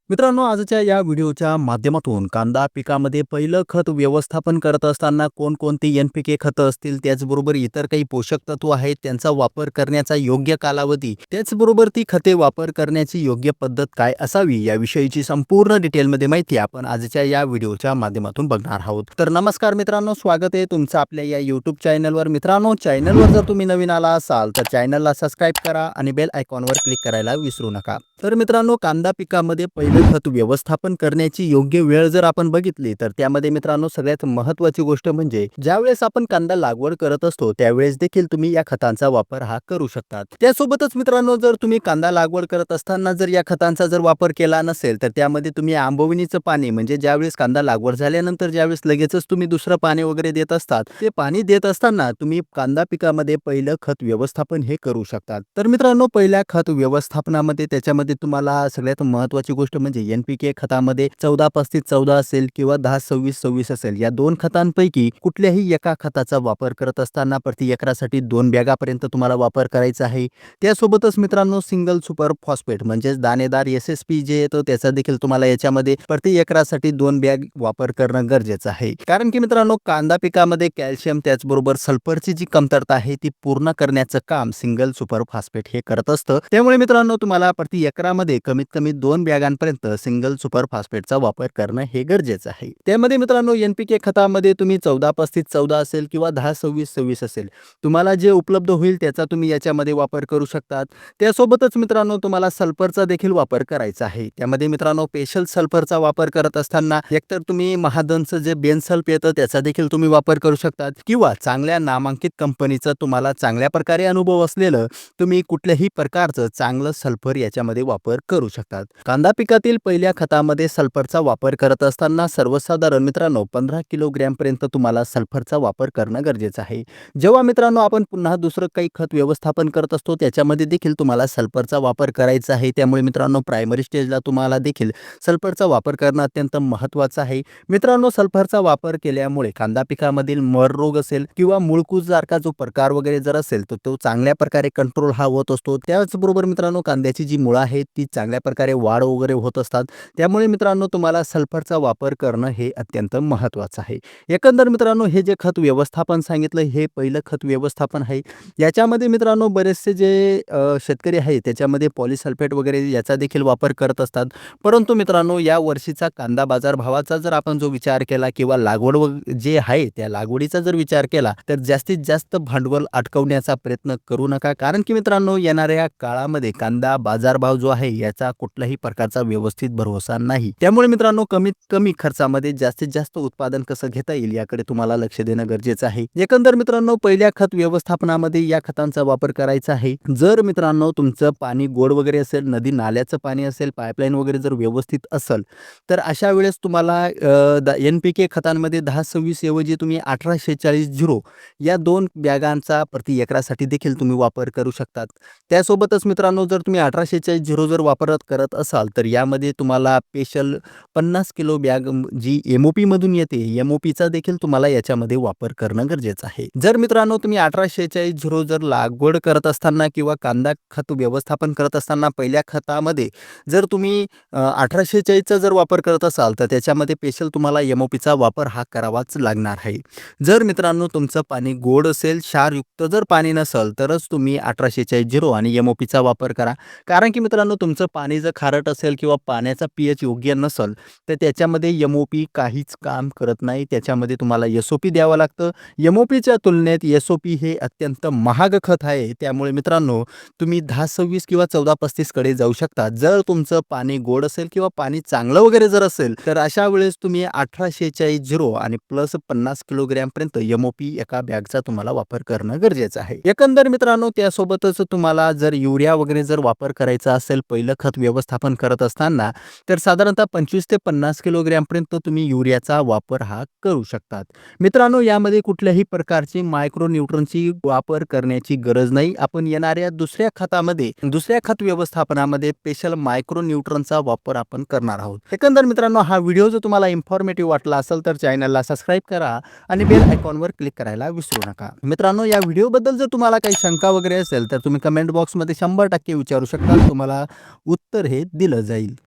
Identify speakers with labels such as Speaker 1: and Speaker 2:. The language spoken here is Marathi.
Speaker 1: मित्रांनो, आजच्या या व्हिडिओच्या माध्यमातून कांदा पिकामध्ये पहिलं खत व्यवस्थापन करत असताना कोणकोणती एन-पी-के खतं असतील, त्याचबरोबर इतर काही पोषक तत्व आहेत, त्यांचा वापर करण्याचा योग्य कालावधी, त्याचबरोबर ती खते वापर करण्याची योग्य पद्धत काय असावी, याविषयीची संपूर्ण डिटेलमध्ये माहिती आपण आजच्या या व्हिडिओच्या माध्यमातून बघणार आहोत. तर नमस्कार मित्रांनो, स्वागत आहे तुमचं आपल्या या यूट्यूब चॅनलवर. मित्रांनो, चॅनलवर जर तुम्ही नवीन आला असाल तर चॅनलला सबस्क्राईब करा आणि बेल आयकॉनवर क्लिक करायला विसरू नका. तर मित्रांनो, कांदा पिकामध्ये पहिलं खत व्यवस्थापन करण्याची योग्य वेळ जर आपण बघितली तर त्यामध्ये मित्रांनो सगळ्यात महत्त्वाची गोष्ट म्हणजे ज्यावेळेस आपण कांदा लागवड करत असतो त्यावेळेस देखील तुम्ही या खतांचा वापर हा करू शकतात. त्यासोबतच मित्रांनो, जर तुम्ही कांदा लागवड करत असताना जर या खतांचा जर वापर केला नसेल तर त्यामध्ये तुम्ही आंबवणीचं पाणी म्हणजे ज्यावेळेस कांदा लागवड झाल्यानंतर ज्यावेळेस लगेचच तुम्ही दुसरं पाणी वगैरे देत असतात, ते पाणी देत असताना तुम्ही कांदा पिकामध्ये पहिलं खत व्यवस्थापन हे करू शकतात. तर मित्रांनो, पहिल्या खत व्यवस्थापनामध्ये त्याच्यामध्ये तुम्हाला सगळ्यात महत्त्वाची गोष्ट म्हणजे एन-पी-के खतामध्ये 14-35-14 असेल किंवा 10-26-26 असेल, या दोन खतांपैकी कुठल्याही एका खताचा वापर करत असताना प्रति एकरासाठी 2 बॅगापर्यंत तुम्हाला वापर करायचा आहे. त्यासोबतच मित्रांनो, सिंगल सुपर फॉस्फेट म्हणजेच दाणेदार एस-एस-पी जे येतो त्याचा देखील तुम्हाला याच्यामध्ये प्रति एकरासाठी 2 बॅग वापर करणं गरजेचं आहे. कारण की मित्रांनो, कांदा पिकामध्ये कॅल्शियम त्याचबरोबर सल्फरची जी कमतरता आहे ती पूर्ण करण्याचं काम सिंगल सुपर फॉस्फेट हे करत असतं. त्यामुळे मित्रांनो, तुम्हाला प्रति एकरामध्ये कमीत कमी 2 बॅगांपर्यंत सिंगल सुपर फॉस्फेटचा वापर करणं हे गरजेचं आहे. त्यामध्ये मित्रांनो, एन-पी-के खतामध्ये तुम्ही 14-35-14 असेल किंवा 10-26-26 असेल, तुम्हाला जे उपलब्ध होईल त्याचा तुम्ही याच्यामध्ये वापर करू शकतात. त्यासोबतच मित्रांनो, तुम्हाला सल्फरचा देखील वापर करायचा आहे. त्यामध्ये मित्रांनो, स्पेशल सल्फरचा वापर करत असताना एकतर तुम्ही महादनचं जे बेनसल्फ येतं त्याचा देखील तुम्ही वापर करू शकतात किंवा चांगल्या नामांकित कंपनीचं तुम्हाला चांगल्या प्रकारे अनुभव असलेलं तुम्ही कुठल्याही प्रकारचं चांगलं सल्फर याच्यामध्ये वापर करू शकतात. कांदा पिकातील पहिल्या खतामध्ये सल्फरचा वापर करत असताना सर्वसाधारण मित्रांनो 15 किलोग्रॅम पर्यंत तुम्हाला सल्फरचा वापर करणं गरजेचं आहे. जेव्हा मित्रांनो आपण पुन्हा दुसरं काही खत व्यवस्थापन करत असतो त्याच्यामध्ये देखील तुम्हाला सल्फरचा वापर करायचा आहे. त्यामुळे मित्रांनो, प्रायमरी स्टेजला तुम्हाला देखील सल्फरचा वापर करणं अत्यंत महत्त्वाचं आहे. मित्रांनो, सल्फरचा वापर केल्यामुळे कांदा पिकामधील मर रोग असेल किंवा मुळकूज सारखा जो प्रकार वगैरे जर असेल तर तो चांगल्या प्रकारे कंट्रोल हा होत असतो. त्याचबरोबर मित्रांनो, कांद्याची जी मुळं आहेत ती चांगल्या प्रकारे वाढ वगैरे होत असतात. त्यामुळे मित्रांनो, तुम्हाला सल्फरचा वापर करणं हे अत्यंत महत्त्वाचं आहे. एकंदर मित्रांनो, हे जे खत व्यवस्थापन सांगितलं हे पहिलं खत व्यवस्थापन आहे. याच्यामध्ये मित्रांनो बरेचसे जे शेतकरी आहेत त्याच्यामध्ये पॉलिसल्फेट वगैरे याचा देखील वापर करत असतात. परंतु मित्रांनो, या वर्षीचा कांदा बाजार भावाचा जर आपण जो विचार केला किंवा लागवड जे आहे त्या लागवडीचा जर विचार केला तर जास्तीत जास्त भांडवल अडकवण्याचा प्रयत्न करू नका. कारण की मित्रांनो, येणाऱ्या काळामध्ये कांदा बाजारभाव जो आहे याचा कुठल्याही प्रकारचा व्यवस्थित भरोसा नाही. त्यामुळे मित्रांनो, कमीत कमी खर्चामध्ये जास्तीत जास्त उत्पादन कसं घेता येईल याकडे तुम्हाला लक्ष देणं गरजेचं आहे. एकंदर मित्रांनो, पहिल्या खत व्यवस्थापनामध्ये या खतांचा वापर करायचा आहे. जर मित्रांनो तुमचं पाणी गोड वगैरे असेल, नदी नाल्याचं पाणी असेल, पाईपलाईन वगैरे जर व्यवस्थित असेल तर अशा वेळेस तुम्हाला एन-पी-के खतांमध्ये 10-26 ऐवजी तुम्ही 18-46-0 या 2 बॅगांचा प्रति एकरासाठी देखील तुम्ही वापर करू शकतात. त्यासोबतच मित्रांनो, जर तुम्ही 18-46-0 जर वापरत करत असाल तर यामध्ये तुम्हाला स्पेशल 50 किलो बॅग जी एम-ओ-पी मधून येते, एम-ओ-पीचा देखील तुम्हाला याच्यामध्ये वापर करणं गरजेचं आहे. जर मित्रांनो तुम्ही 18-46-0 जर लागवड करत असताना किंवा कांदा खत व्यवस्थापन करत असताना पहिल्या खतामध्ये जर तुम्ही 18-46चा जर वापर करत असाल तर त्याच्यामध्ये स्पेशल तुम्हाला एम-ओ-पीचा वापर हा करावाच लागणार आहे. जर मित्रांनो तुमचं पाणी गोड असेल, क्षारयुक्त जर पाणी नसेल तरच तुम्ही 18-46-0 आणि एम-ओ-पीचा वापर करा. कारण की मित्रांनो, तुमचं पाणी जर खारट असेल किंवा पाण्याचा पीएच योग्य नसेल तर त्याच्यामध्ये एम-ओ-पी काहीच काम करत नाही. त्याच्यामध्ये तुम्हाला एस-ओ-पी द्यावं लागतं. एम-ओ-पीच्या तुलनेत एस-ओ-पी हे अत्यंत महाग खत आहे. त्यामुळे मित्रांनो, तुम्ही 10-26 किंवा 14-35 कडे जाऊ शकता. जर तुमचं पाणी गोड असेल किंवा पाणी चांगलं वगैरे जर असेल तर अशा वेळेस तुम्ही 18-46-0 आणि प्लस 50 किलोग्रॅम पर्यंत एम-ओ-पी एका बॅगचा तुम्हाला वापर करणं गरजेचं आहे. एकंदर मित्रांनो, त्यासोबतच तुम्हाला जर युरिया वगैरे जर वापर करायचा असेल पहिलं खत व्यवस्थापन करत असताना तर साधारणतः 25 ते 50 किलोग्रॅम पर्यंत तुम्ही युरियाचा वापर हा करू शकतात. मित्रांनो, यामध्ये कुठल्याही प्रकारची मायक्रो न्यूट्रनची वापर करण्याची गरज नाही. आपण येणाऱ्या दुसऱ्या खतामध्ये दुसऱ्या खत व्यवस्थापनामध्ये स्पेशल मायक्रो न्यूट्रनचा वापर आपण करणार आहोत. एकंदर मित्रांनो, हा व्हिडिओ जर तुम्हाला इन्फॉर्मेटिव्ह वाटला असेल तर चॅनलला सबस्क्राईब करा आणि बेल आयकॉनवर क्लिक करायला विसरू नका. मित्रांनो, या व्हिडिओबद्दल जर तुम्हाला काही शंका वगैरे असेल तर तुम्ही कमेंट बॉक्समध्ये 100% विचारू शकता. तुम्हाला उत्तर हे दिलं जाईल.